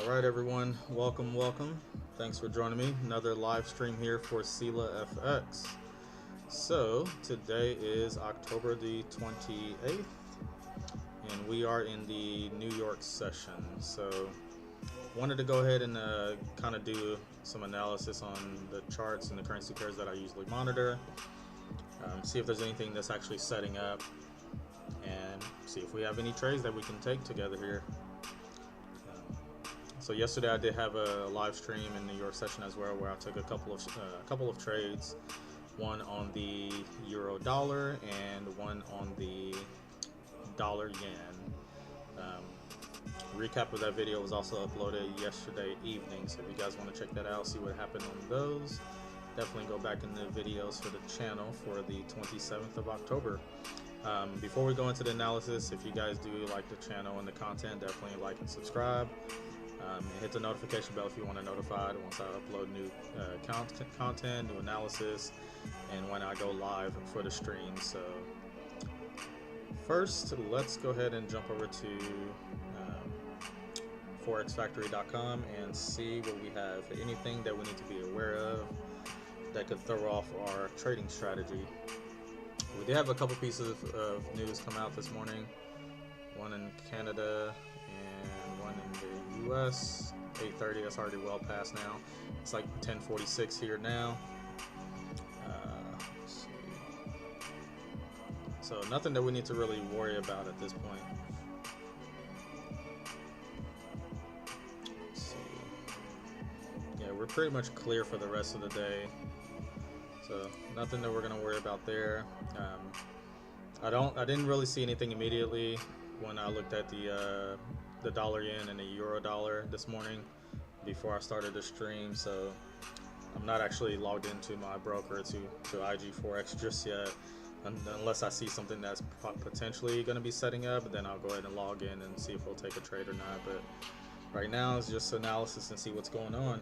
Alright everyone, welcome. Thanks for joining me. Another live stream here for SyllaFX. So, today is October the 28th, and we are in the New York session. So, wanted to go ahead and kind of do some analysis on the charts and the currency pairs that I usually monitor. See if there's anything that's actually setting up, and see if we have any trades that we can take together here. So yesterday I did have a live stream in the New York session as well, where I took a couple of trades, one on the euro dollar and one on the dollar yen. Recap of that video was also uploaded yesterday evening, so if you guys want to check that out, see what happened on those, definitely go back in the videos for the channel for the 27th of October. Before we go into the analysis, if you guys do like the channel and the content, definitely like and subscribe. And hit the notification bell if you want to be notified once I upload new content, new analysis, and when I go live for the stream. So first, let's go ahead and jump over to forexfactory.com and see what we have. Anything that we need to be aware of that could throw off our trading strategy. We did have a couple pieces of news come out this morning. One in Canada and one in the US. 8:30, that's already well past now. It's like 10:46 here now. Let's see. So nothing that we need to really worry about at this point. Let's see. Yeah, we're pretty much clear for the rest of the day. So nothing that we're gonna worry about there. I didn't really see anything immediately when I looked at the dollar yen and the euro dollar this morning before I started the stream. So I'm not actually logged into my broker to IG Forex just yet, unless I see something that's potentially going to be setting up. Then I'll go ahead and log in and see if we'll take a trade or not. But right now it's just analysis and see what's going on.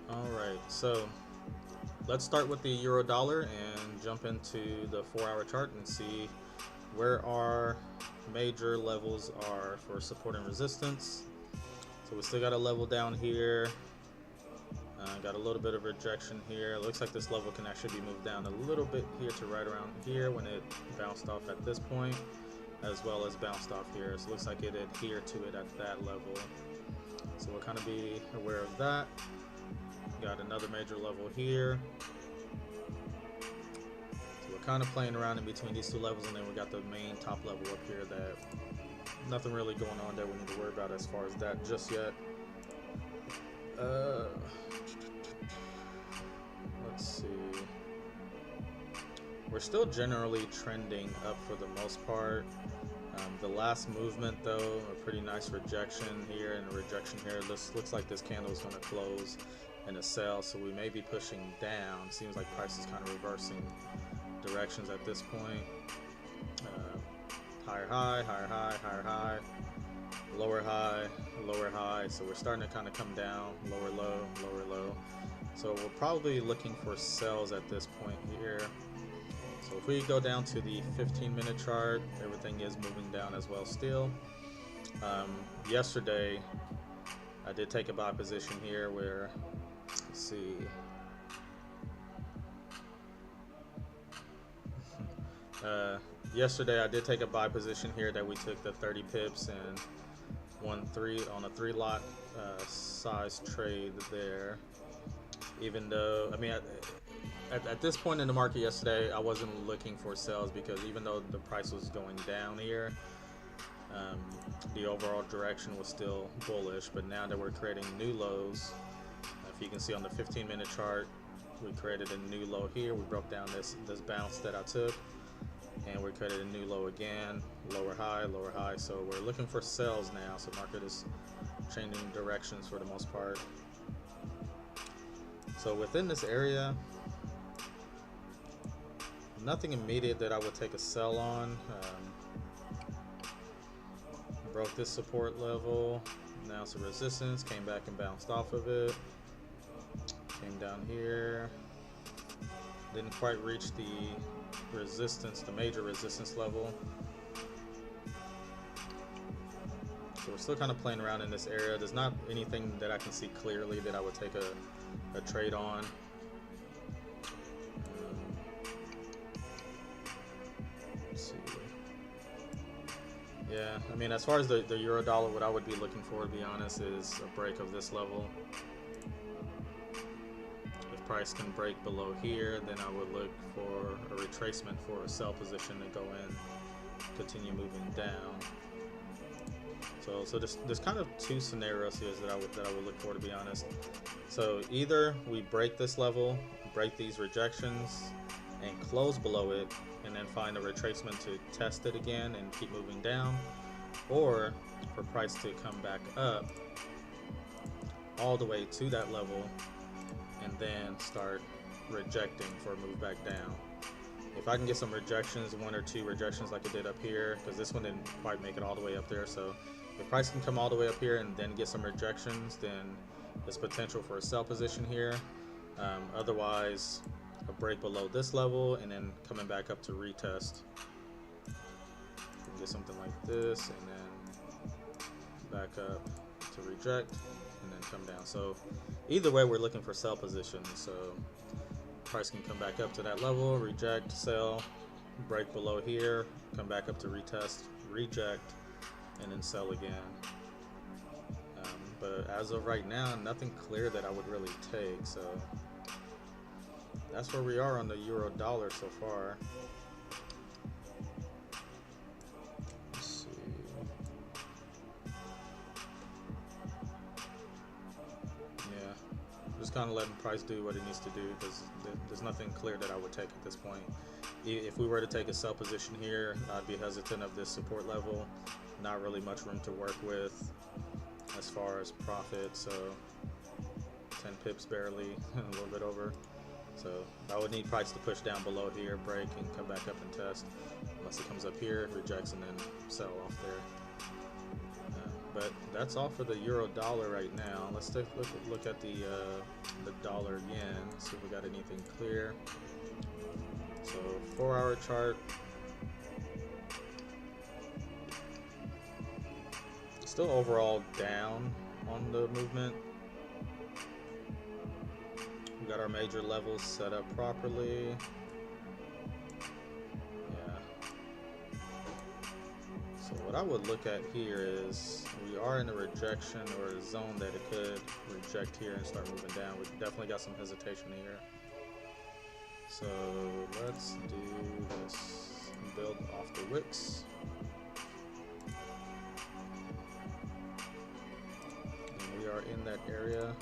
Alright, so let's start with the euro dollar and jump into the 4-hour chart and see where our major levels are for support and resistance. So we still got a level down here, got a little bit of rejection here. It looks like this level can actually be moved down a little bit here to right around here when it bounced off at this point, as well as bounced off here. So it looks like it adhered to it at that level. So we'll kind of be aware of that. Got another major level here. So we're kind of playing around in between these two levels, and then we got the main top level up here that nothing really going on that we need to worry about as far as that just yet. Let's see. We're still generally trending up for the most part. The last movement though, a pretty nice rejection here and a rejection here. This looks like this candle is going to close in a sell, so we may be pushing down. Seems like price is kind of reversing directions at this point. Higher high, higher high, higher high, lower high, lower high. So we're starting to kind of come down, lower low, lower low. So we're probably looking for sells at this point here. So if we go down to the 15-minute chart, everything is moving down as well still. Yesterday, I did take a buy position here where, let's see, yesterday I did take a buy position here that we took the 30 pips and on a 3-lot size trade there. Even though, I mean, at this point in the market yesterday, I wasn't looking for sales, because even though the price was going down here, the overall direction was still bullish. But now that we're creating new lows, if you can see on the 15-minute chart, we created a new low here. We broke down this bounce that I took, and we created a new low again, lower high, lower high. So we're looking for sales now. So market is changing directions for the most part. So within this area, nothing immediate that I would take a sell on. Broke this support level, now it's a resistance, came back and bounced off of it, came down here, didn't quite reach the resistance, the major resistance level. So we're still kind of playing around in this area. There's not anything that I can see clearly that I would take a trade on. Let's see. Yeah, I mean, as far as the euro dollar, what I would be looking for, to be honest, is a break of this level. If price can break below here, then I would look for a retracement for a sell position to go in, continue moving down. So there's kind of two scenarios here that I would look for, to be honest. So either we break this level, break these rejections, and close below it, and then find a retracement to test it again and keep moving down, or for price to come back up all the way to that level and then start rejecting for a move back down. If I can get some rejections, one or two rejections like it did up here, because this one didn't quite make it all the way up there, so if price can come all the way up here and then get some rejections, then there's potential for a sell position here. Otherwise, a break below this level and then coming back up to retest. Get something like this and then back up to reject and then come down. So either way, we're looking for sell positions. So price can come back up to that level, reject, sell, break below here, come back up to retest, reject, and then sell again. But as of right now, nothing clear that I would really take. So that's where we are on the euro dollar so far. Let's see. Yeah, just kind of letting price do what it needs to do, because there's nothing clear that I would take at this point. If we were to take a sell position here, I'd be hesitant of this support level. Not really much room to work with as far as profit, so 10 pips barely, a little bit over. So I would need price to push down below here, break, and come back up and test. Unless it comes up here, rejects, and then sell off there. But that's all for the euro dollar right now. Let's take a look at the dollar again, see if we got anything clear. So 4-hour chart. Still overall down on the movement. We got our major levels set up properly. Yeah. So what I would look at here is we are in a rejection or a zone that it could reject here and start moving down. We definitely got some hesitation here. So let's do this, build off the wicks. And we are in that area.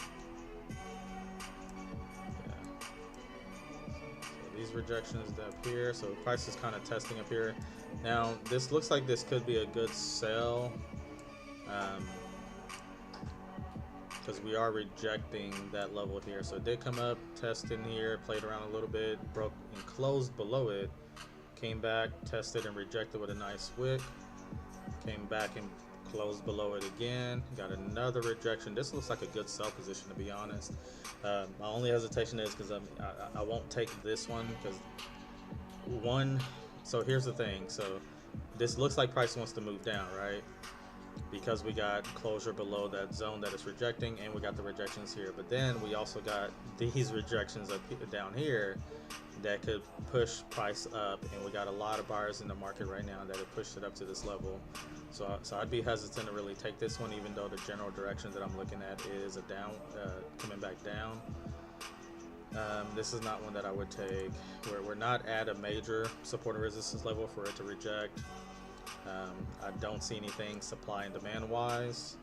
These rejections up here, so price is kind of testing up here. Now this looks like this could be a good sell, because we are rejecting that level here. So it did come up, test in here, played around a little bit, broke and closed below it, came back, tested and rejected with a nice wick, came back and closed below it again, got another rejection. This looks like a good sell position, to be honest. My only hesitation is because I won't take this one, because so here's the thing. So this looks like price wants to move down, right? Because we got closure below that zone that it's rejecting, and we got the rejections here. But then we also got these rejections up down here that could push price up, and we got a lot of buyers in the market right now that have pushed it up to this level. So I'd be hesitant to really take this one, even though the general direction that I'm looking at is a down, coming back down. This is not one that I would take. We're not at a major support and resistance level for it to reject. I don't see anything supply and demand wise.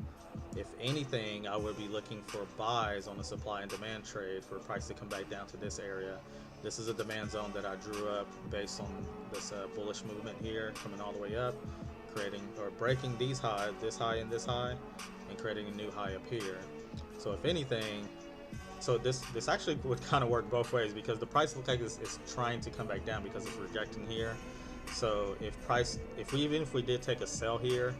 If anything, I would be looking for buys on the supply and demand trade for price to come back down to this area. This is a demand zone that I drew up based on this bullish movement here, coming all the way up, creating or breaking these highs, this high and this high, and creating a new high up here. So if anything, So this actually would kind of work both ways, because the price looks like it's trying to come back down because it's rejecting here. So even if we did take a sell here,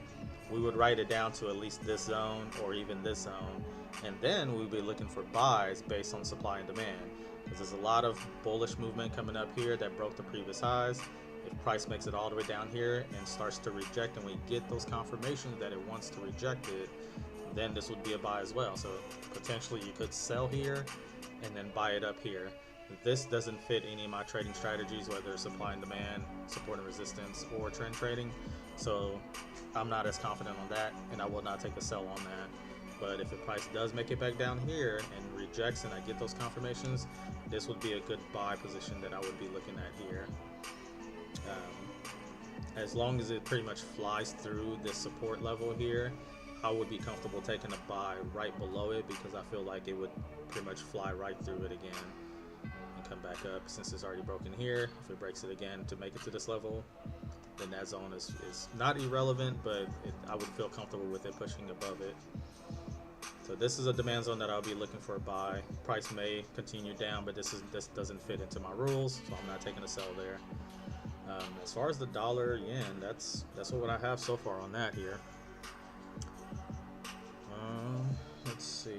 we would write it down to at least this zone or even this zone, and then we'd be looking for buys based on supply and demand, because there's a lot of bullish movement coming up here that broke the previous highs. If price makes it all the way down here and starts to reject, and we get those confirmations that it wants to reject it, then this would be a buy as well. So potentially you could sell here and then buy it up here. This doesn't fit any of my trading strategies, whether it's supply and demand, support and resistance, or trend trading. So I'm not as confident on that, and I will not take a sell on that. But if the price does make it back down here and rejects and I get those confirmations, this would be a good buy position that I would be looking at here. As long as it pretty much flies through this support level here, I would be comfortable taking a buy right below it, because I feel like it would pretty much fly right through it again and come back up. Since it's already broken here, if it breaks it again to make it to this level, then that zone is not irrelevant, but I would feel comfortable with it pushing above it. So this is a demand zone that I'll be looking for a buy. Price may continue down, but this doesn't fit into my rules, so I'm not taking a sell there. As far as the dollar yen, that's what I have so far on that here. Let's see.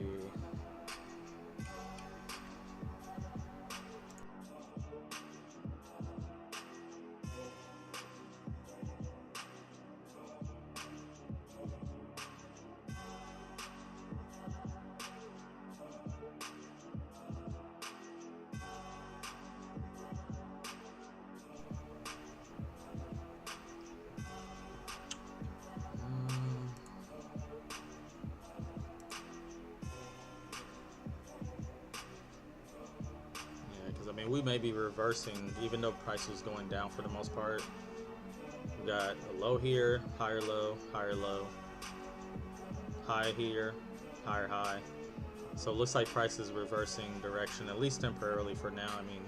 I mean, we may be reversing, even though price was going down for the most part. We got a low here, higher low, high here, higher high. So it looks like price is reversing direction, at least temporarily for now. I mean,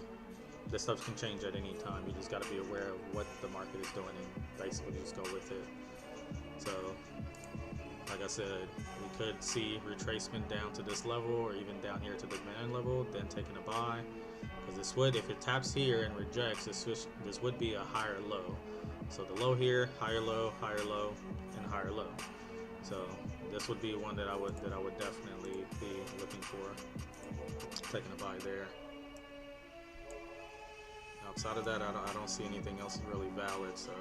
this stuff can change at any time. You just got to be aware of what the market is doing and basically just go with it. So, like I said, we could see retracement down to this level, or even down here to the demand level, then taking a buy. Because this would, if it taps here and rejects, this would be a higher low. So the low here, higher low, and higher low. So this would be one that I would definitely be looking for, taking a buy there. Outside of that, I don't see anything else really valid. So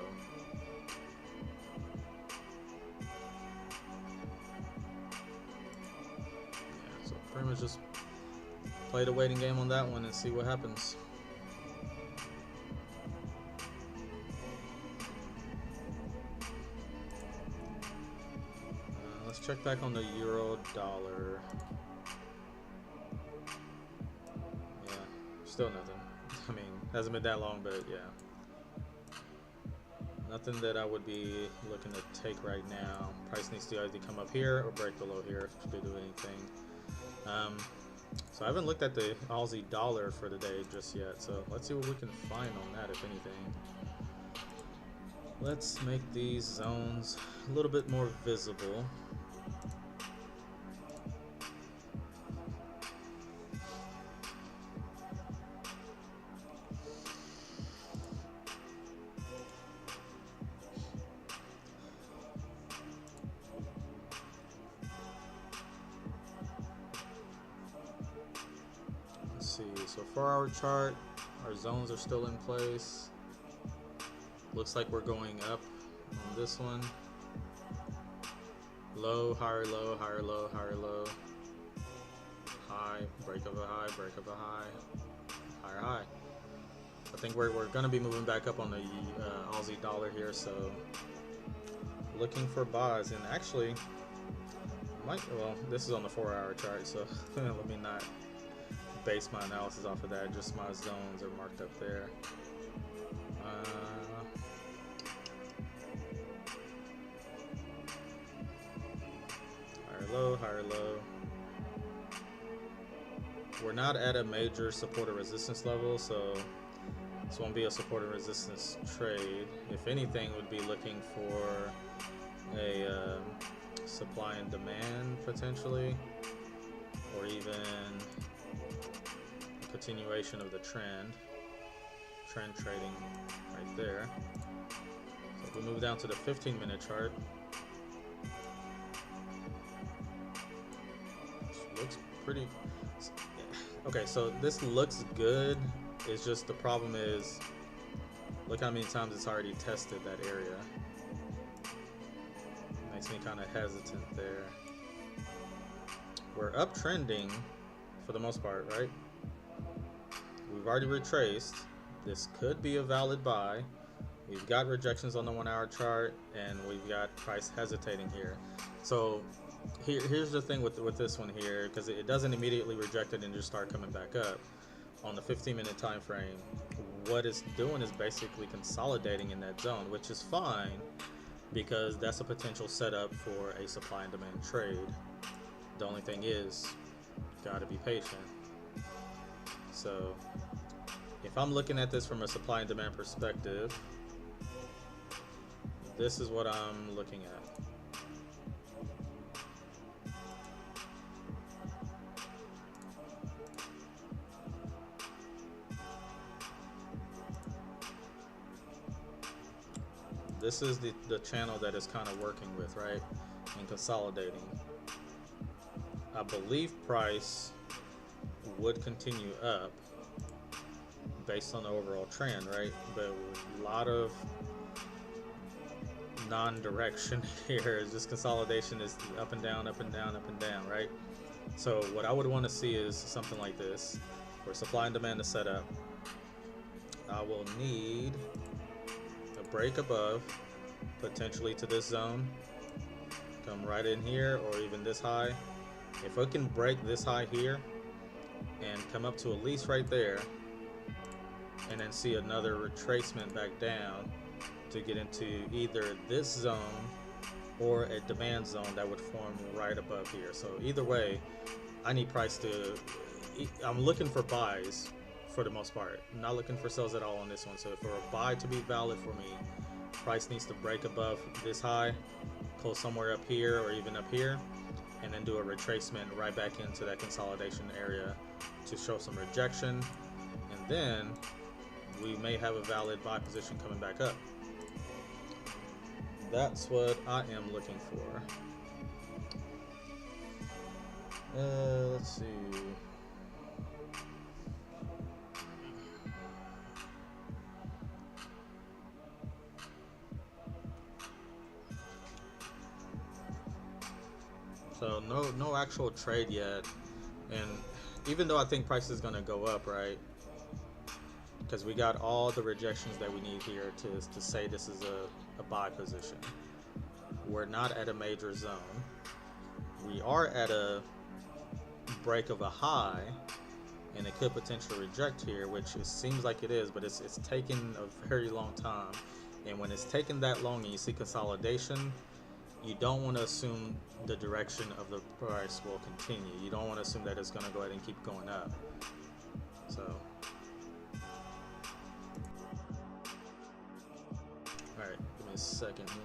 yeah, so pretty much just play the waiting game on that one and see what happens. Let's check back on the euro dollar. Yeah, still nothing. I mean, hasn't been that long, but yeah. Nothing that I would be looking to take right now. Price needs to either come up here or break below here to do anything. So I haven't looked at the Aussie dollar for the day just yet, so let's see what we can find on that, if anything. Let's make these zones a little bit more visible. See, so 4-hour chart, our zones are still in place. Looks like we're going up on this one. Low, higher low, higher low, higher low. High, break of a high, break of a high, higher high. I think we're going to be moving back up on the Aussie dollar here, so looking for buys. And actually, well, this is on the 4-hour chart, so let me not base my analysis off of that. Just my zones are marked up there. Higher low, higher low. We're not at a major support or resistance level, so this won't be a support or resistance trade. If anything, would be looking for a supply and demand potentially, or even continuation of the trend trading right there. So if we move down to the 15-minute chart, which looks pretty okay. So this looks good. It's just the problem is, look how many times it's already tested that area. Makes me kind of hesitant there. We're uptrending for the most part, right? We've already retraced. This could be a valid buy. We've got rejections on the 1 hour chart, and we've got price hesitating here. So here's the thing with this one here, because it doesn't immediately reject it and just start coming back up. On the 15-minute time frame, what it's doing is basically consolidating in that zone, which is fine because that's a potential setup for a supply and demand trade. The only thing is, gotta be patient. So if I'm looking at this from a supply and demand perspective, this is what I'm looking at. This is the channel that is kind of working with, right, and consolidating. I believe price would continue up based on the overall trend, right? But a lot of non-direction here. Is just consolidation, is up and down, up and down, up and down, right? So what I would want to see is something like this, where supply and demand is set up. I will need a break above, potentially to this zone, come right in here, or even this high. If I can break this high here and come up to at least right there, and then see another retracement back down to get into either this zone or a demand zone that would form right above here. So either way, I need price to, I'm looking for buys for the most part. I'm not looking for sells at all on this one. So for a buy to be valid for me, price needs to break above this high, close somewhere up here or even up here, and then do a retracement right back into that consolidation area to show some rejection, and then we may have a valid buy position coming back up. That's what I am looking for. Let's see. So no actual trade yet, and even though I think price is going to go up, right? Because we got all the rejections that we need here to say this is a buy position. We're not at a major zone. We are at a break of a high, and it could potentially reject here, which it seems like it is, but it's taken a very long time. And when it's taken that long and you see consolidation, you don't want to assume the direction of the price will continue. You don't want to assume that it's going to go ahead and keep going up. So alright, give me a second here.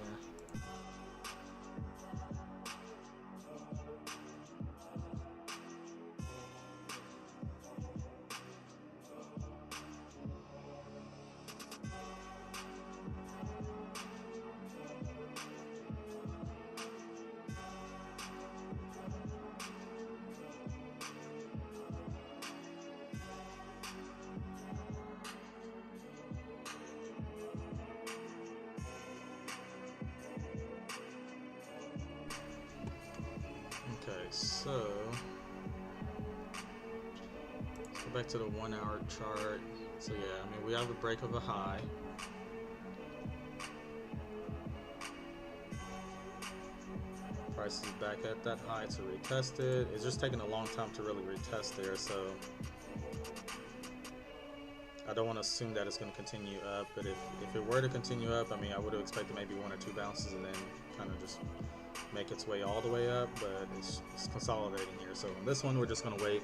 Okay, so let's go back to the 1 hour chart. So yeah, I mean, we have a break of a high. Price is back at that high to retest it. It's just taking a long time to really retest there, so I don't want to assume that it's going to continue up. But if it were to continue up, I mean, I would have expected maybe 1 or 2 bounces and then kind of just make its way all the way up, but it's consolidating here. So on this one, we're just going to wait.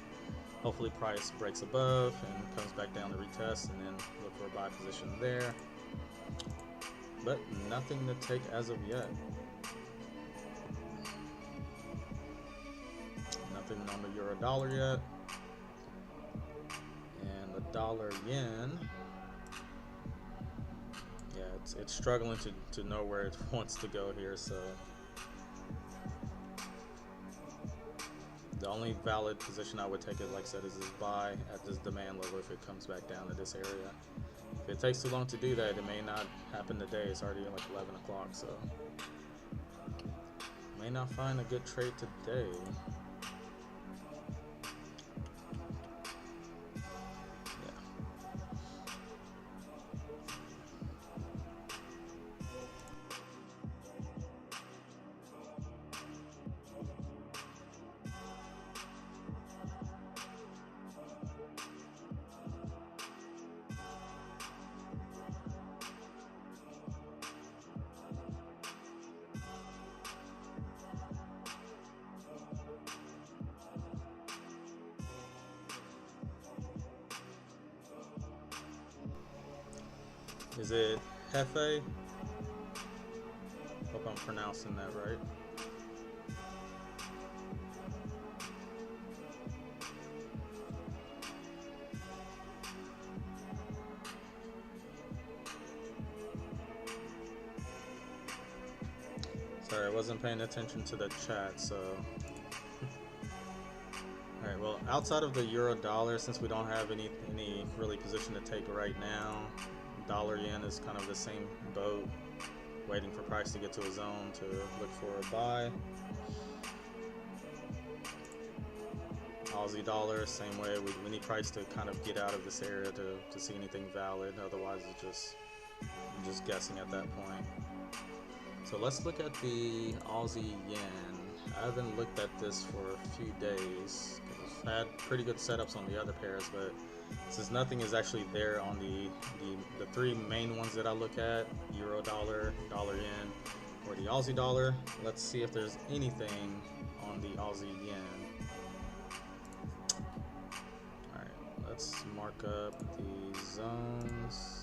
Hopefully price breaks above and comes back down to retest, and then look for a buy position there. But nothing to take as of yet. Nothing on the euro dollar yet. dollar yen. Yeah, it's struggling to know where it wants to go here, so the only valid position I would take it, like I said, is this buy at this demand level if it comes back down to this area. If it takes too long to do that, it may not happen today. It's already like 11 o'clock, so may not find a good trade today. Is it Hefe? Hope I'm pronouncing that right. Sorry, I wasn't paying attention to the chat, so. Alright, well, outside of the euro dollar, since we don't have any really position to take right now, dollar yen is kind of the same boat, waiting for price to get to a zone to look for a buy. Aussie dollar, same way. We need price to kind of get out of this area to see anything valid. Otherwise, it's just guessing at that point. So let's look at the Aussie yen. I haven't looked at this for a few days. I've had pretty good setups on the other pairs, but since nothing is actually there on the three main ones that I look at, euro dollar, dollar yen, or the Aussie dollar, let's see if there's anything on the Aussie yen. Alright, let's mark up the zones.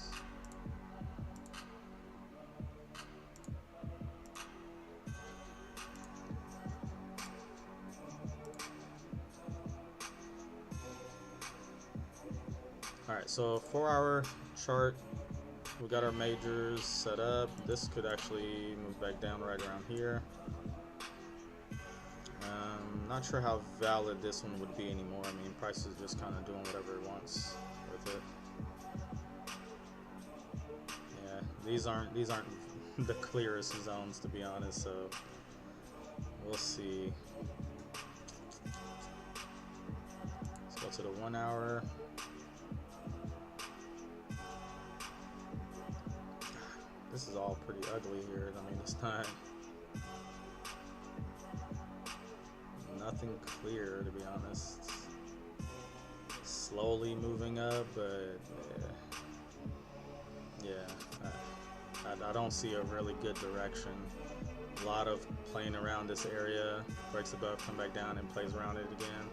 Alright, so 4-hour chart, we got our majors set up. This could actually move back down right around here. Not sure how valid this one would be anymore. I mean, price is just kind of doing whatever it wants with it. Yeah, these aren't the clearest zones, to be honest, so we'll see. Let's go to the 1 hour. This is all pretty ugly here. I mean, it's not nothing clear, to be honest. It's slowly moving up, but I don't see a really good direction. A lot of playing around this area, breaks above, come back down, and plays around it again.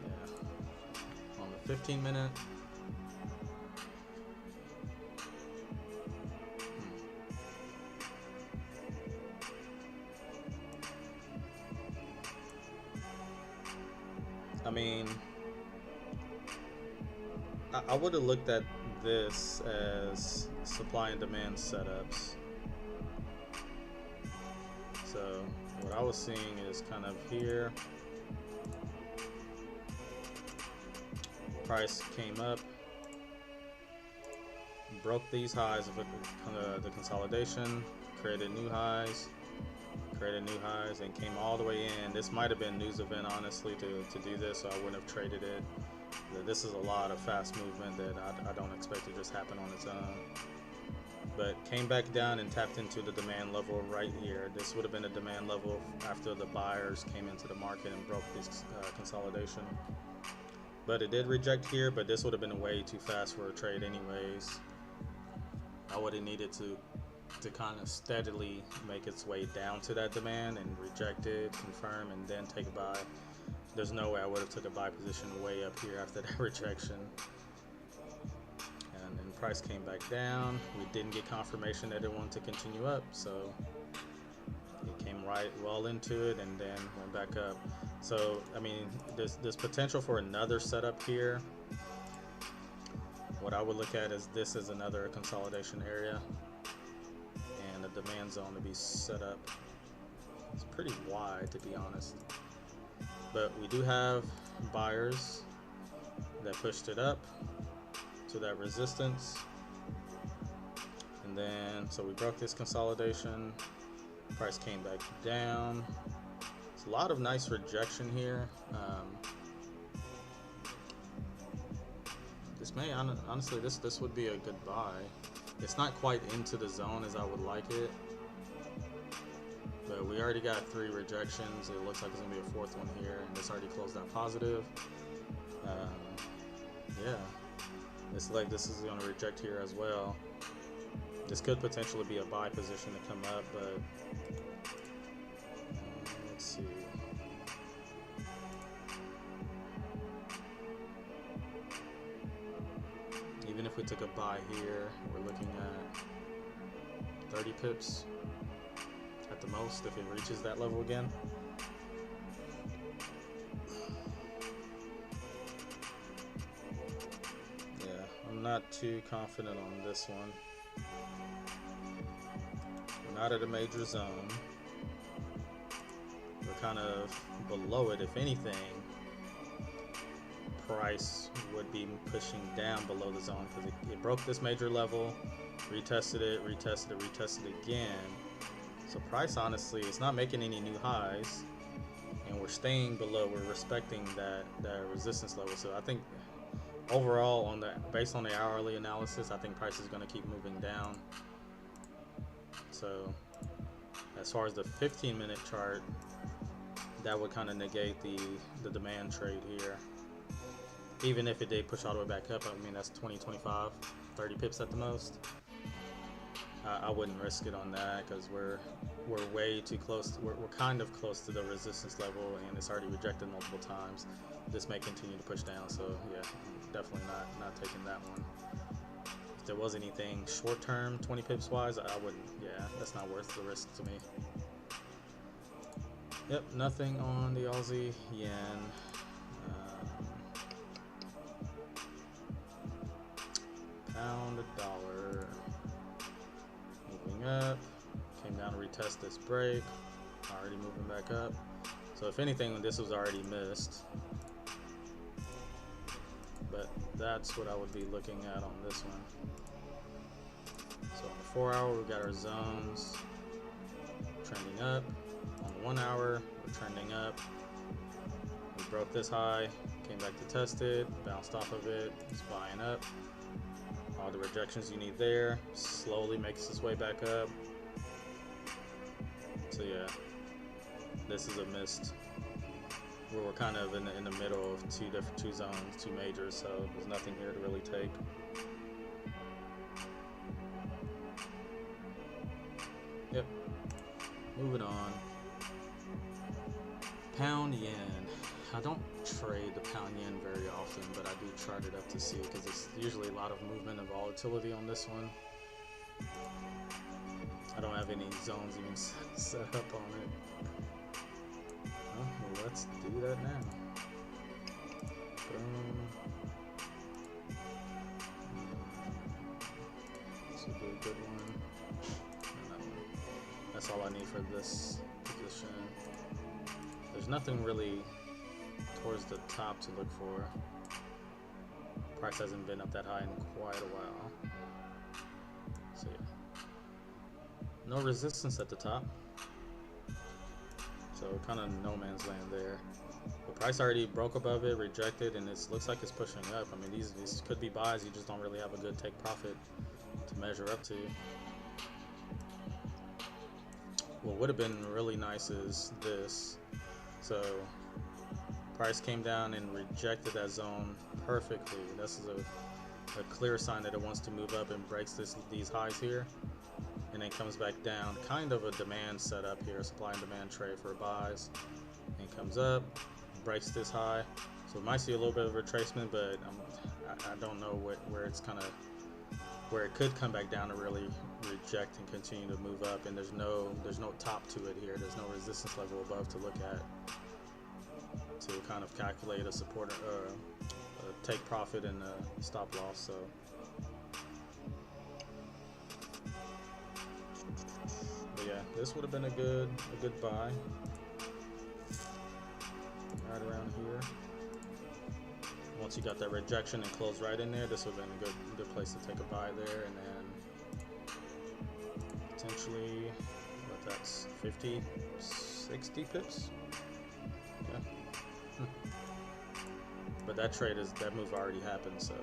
Yeah. On the 15-minute. I mean, I would have looked at this as supply and demand setups. So what I was seeing is kind of here, price came up, broke these highs of the consolidation, created new highs, and came all the way in. This might have been news event, honestly, to do this, so I wouldn't have traded it. This is a lot of fast movement that I don't expect to just happen on its own. But came back down and tapped into the demand level right here. This would have been a demand level after the buyers came into the market and broke this consolidation. But it did reject here, but this would have been way too fast for a trade anyways. I would have needed to kind of steadily make its way down to that demand and reject it, confirm, and then take a buy. There's no way I would have took a buy position way up here after that rejection. And then price came back down. We didn't get confirmation that it wanted to continue up, so it came right well into it and then went back up. So I mean, there's potential for another setup here. what I would look at is this is another consolidation area and a demand zone to be set up. It's pretty wide, to be honest, but we do have buyers that pushed it up to that resistance, and then so we broke this consolidation, price came back down. It's a lot of nice rejection here. This may honestly this would be a good buy. It's not quite into the zone as I would like it, but we already got 3 rejections. It looks like it's gonna be a 4th one here, and it's already closed out positive. Yeah, it's like this is gonna reject here as well. This could potentially be a buy position to come up, but let's see. Even if we took a buy here, we're looking at 30 pips at the most if it reaches that level again. Yeah, I'm not too confident on this one. We're not at a major zone. We're kind of below it. If anything, price would be pushing down below the zone because it broke this major level, retested it, retested again. So price honestly is not making any new highs, and we're staying below. We're respecting that resistance level. So I think overall, based on the hourly analysis, I think price is going to keep moving down. So as far as the 15-minute chart, that would kind of negate the demand trade here. Even if it did push all the way back up, I mean, that's 20, 25, 30 pips at the most. I wouldn't risk it on that because we're way too close. We're kind of close to the resistance level, and it's already rejected multiple times. This may continue to push down, so yeah, definitely not taking that one. If there was anything short term, 20 pips wise, I wouldn't. Yeah, that's not worth the risk to me. Yep, nothing on the Aussie yen. Pound, dollar, moving up, came down to retest this break, already moving back up. So if anything, this was already missed, but that's what I would be looking at on this one. So on the 4 hour, we've got our zones trending up. On the 1 hour, we're trending up. We broke this high, came back to test it, bounced off of it, it's buying up. All the rejections you need there, slowly makes its way back up. So yeah, this is a missed. We're kind of in the middle of two zones, 2 majors, so there's nothing here to really take. Yep, moving on. Pound yen. I don't trade the pound yen very often, but I do chart it up to see because it's usually a lot of movement and volatility on this one. I don't have any zones even set up on it. Well, let's do that now. Boom. This would be a good one. That's all I need for this position. There's nothing really towards the top to look for. Price hasn't been up that high in quite a while. So yeah, no resistance at the top. So kind of no man's land there. The price already broke above it, rejected, and it looks like it's pushing up. I mean, these could be buys. You just don't really have a good take profit to measure up to. What would have been really nice is this. So price came down and rejected that zone perfectly. This is a clear sign that it wants to move up and breaks these highs here, and then comes back down. Kind of a demand setup here, supply and demand trade for buys, and comes up, breaks this high. So we might see a little bit of retracement, but I don't know where it's kind of where it could come back down to really reject and continue to move up. And there's no top to it here. There's no resistance level above to look at to kind of calculate a support, a take profit and a stop loss. So yeah, this would have been a good buy right around here. Once you got that rejection and closed right in there, this would have been a good place to take a buy there, and then potentially, what, that's 50, 60 pips. Yeah. But that move already happened, so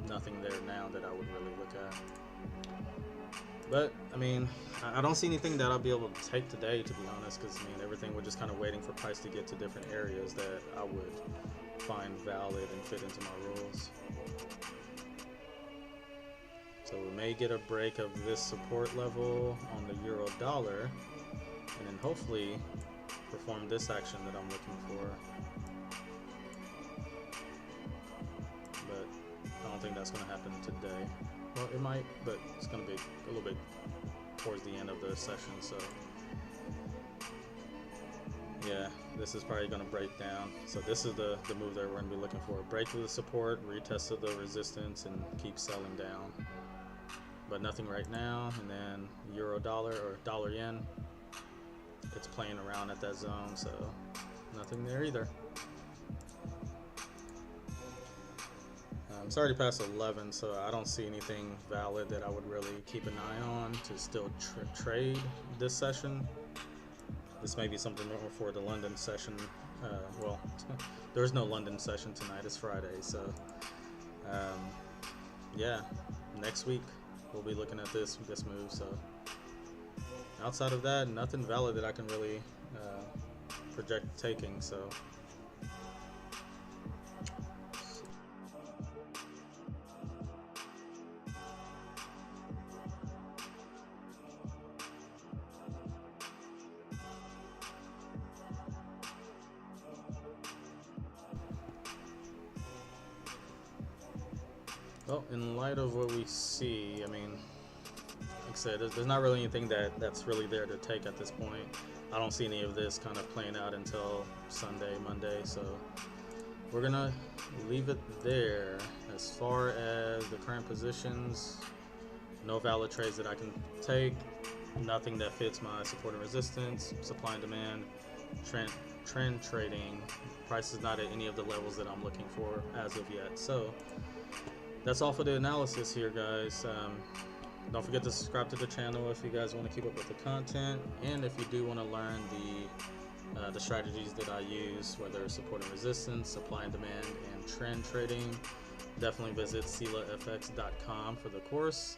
nothing there now that I would really look at. But I mean, I don't see anything that I'll be able to take today, to be honest, because I mean, everything we're just kind of waiting for price to get to different areas that I would find valid and fit into my rules. So we may get a break of this support level on the euro dollar, and then hopefully perform this action that I'm looking for. But I don't think that's going to happen today. Well, it might, but it's going to be a little bit towards the end of the session, so yeah, this is probably going to break down. So this is the move that we're going to be looking for. Break through the support, retest of the resistance, and keep selling down. But nothing right now. And then euro dollar or dollar yen, it's playing around at that zone, so nothing there either. It's already past 11, so I don't see anything valid that I would really keep an eye on to still trade this session. This may be something more for the London session. Well, there's no London session tonight. It's Friday, so yeah, next week we'll be looking at this move. So outside of that, nothing valid that I can really project taking. So. Well, in light of what we see, I mean, like I said, there's not really anything that's really there to take at this point. I don't see any of this kind of playing out until Sunday, Monday, so we're gonna leave it there. As far as the current positions, no valid trades that I can take, nothing that fits my support and resistance, supply and demand, trend trading. Price is not at any of the levels that I'm looking for as of yet. So that's all for the analysis here, guys. Don't forget to subscribe to the channel if you guys want to keep up with the content, and if you do want to learn the strategies that I use, whether it's support and resistance, supply and demand, and trend trading, definitely visit SyllaFX.com for the course.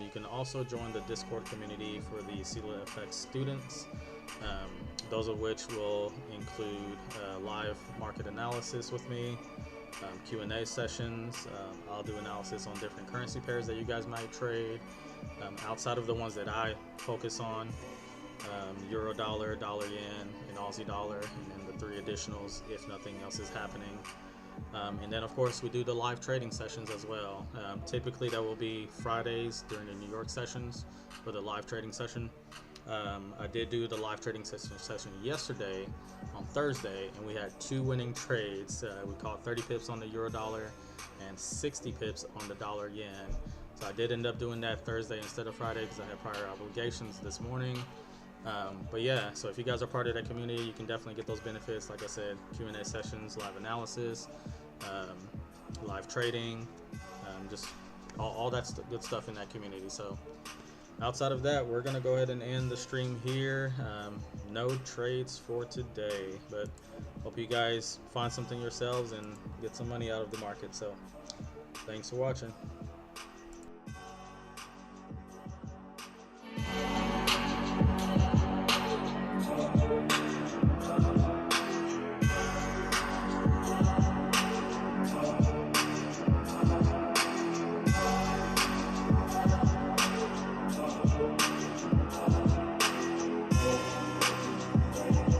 You can also join the Discord community for the SyllaFX Students, those of which will include live market analysis with me, Q&A sessions. I'll do analysis on different currency pairs that you guys might trade, outside of the ones that I focus on, euro dollar, dollar yen, and Aussie dollar, and then the 3 additionals if nothing else is happening. And then of course we do the live trading sessions as well. Typically that will be Fridays during the New York sessions for the live trading session. I did do the live trading session yesterday on Thursday, and we had 2 winning trades. We caught 30 pips on the euro dollar and 60 pips on the dollar yen. So I did end up doing that Thursday instead of Friday because I had prior obligations this morning. But yeah, so if you guys are part of that community, you can definitely get those benefits. Like I said, Q&A sessions, live analysis, live trading, just all that good stuff in that community. So outside of that, we're going to go ahead and end the stream here. No trades for today, but hope you guys find something yourselves and get some money out of the market. So thanks for watching.